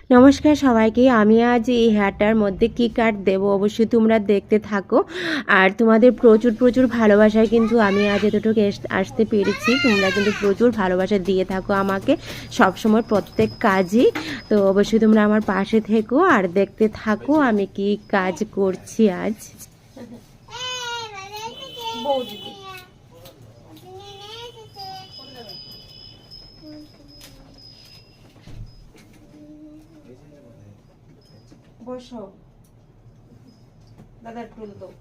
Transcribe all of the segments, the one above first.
নমস্কার সবাইকে। আমি আজ এই হেয়ারটার মধ্যে কি কাট দেব অবশ্যই তোমরা দেখতে থাকো। আর তোমাদের প্রচুর প্রচুর ভালোবাসায় কিন্তু আমি আজ এতটুকু আসতে পেরেছি। তোমরা কিন্তু প্রচুর ভালোবাসা দিয়ে থাকো আমাকে সবসময় প্রত্যেক কাজই। তো অবশ্যই তোমরা আমার পাশে থেকো আর দেখতে থাকো আমি কি কাজ করছি আজ। বসো দাদা, একটু দাও।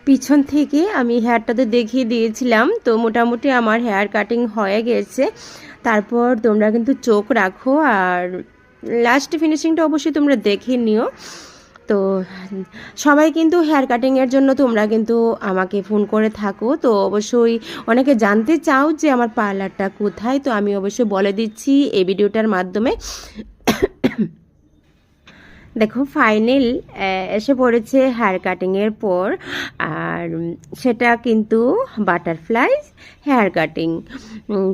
পিছন থেকে আমি হেয়ারটাতে দেখিয়ে দিয়েছিলাম, তো মোটামুটি আমার হেয়ার কাটিং হয়ে গেছে। তারপর তোমরা কিন্তু চোখ রাখো আর লাস্ট ফিনিশিংটা অবশ্যই তোমরা দেখে নিও। তো সবাই কিন্তু হেয়ার কাটিংয়ের জন্য তোমরা কিন্তু আমাকে ফোন করে থাকো, তো অবশ্যই অনেকে জানতে চাও যে আমার পার্লারটা কোথায়। তো আমি অবশ্যই বলে দিচ্ছি এই ভিডিওটার মাধ্যমে। দেখো ফাইনাল এসে পড়েছে হেয়ার কাটিংয়ের পর, আর সেটা কিন্তু বাটারফ্লাই হেয়ার কাটিং।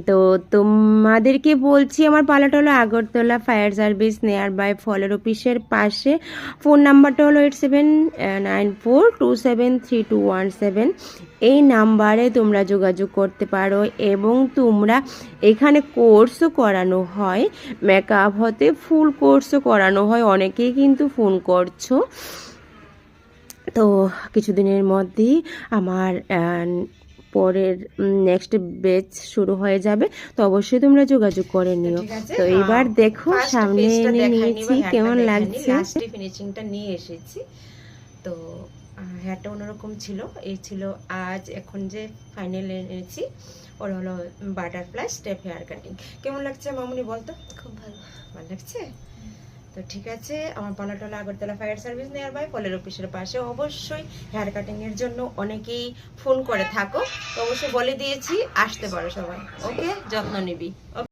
তো তোমাদেরকে বলছি আমার পার্লারটা হলো Agartala fire service nearby ফলের অফিসের পাশে। ফোন নাম্বারটা হলো 8794273217। এই নাম্বারে তোমরা যোগাযোগ করতে পারো এবং তোমরা এখানে কোর্সও করানো হয়, মেকআপ হতে ফুল কোর্সও করানো হয়। অনেকেই কিন্তু ফোন করছো। তো কিছুদিনের মধ্যেই আমার পরের নেক্সট ব্যাচ শুরু হয়ে যাবে, তো অবশ্যই তোমরা যোগাযোগ করে নিও। তো এবার দেখো সামনে এনে নিয়েছি, কেমন লাগছে। লাস্ট ফিনিশিংটা নিয়ে এসেছি। তো হেয়ারটা অন্যরকম ছিল, এই ছিল আজ। এখন যে ফাইনাল এনেছি ওর হলো বাটারফ্লাই স্টেপ হেয়ার কাটিং। কেমন লাগছে মামুনি বলতো? খুব ভালো লাগছে। তো ঠিক আছে, আমার পার্লারটা হলো Agartala fire service nearby ফলের অফিসের পাশে। অবশ্যই হেয়ার কাটিং এর জন্য অনেকেই ফোন করে থাকো, তো অবশ্যই বলে দিয়েছি আসতে পারো সবাই। ওকে, যত্ন নিবি।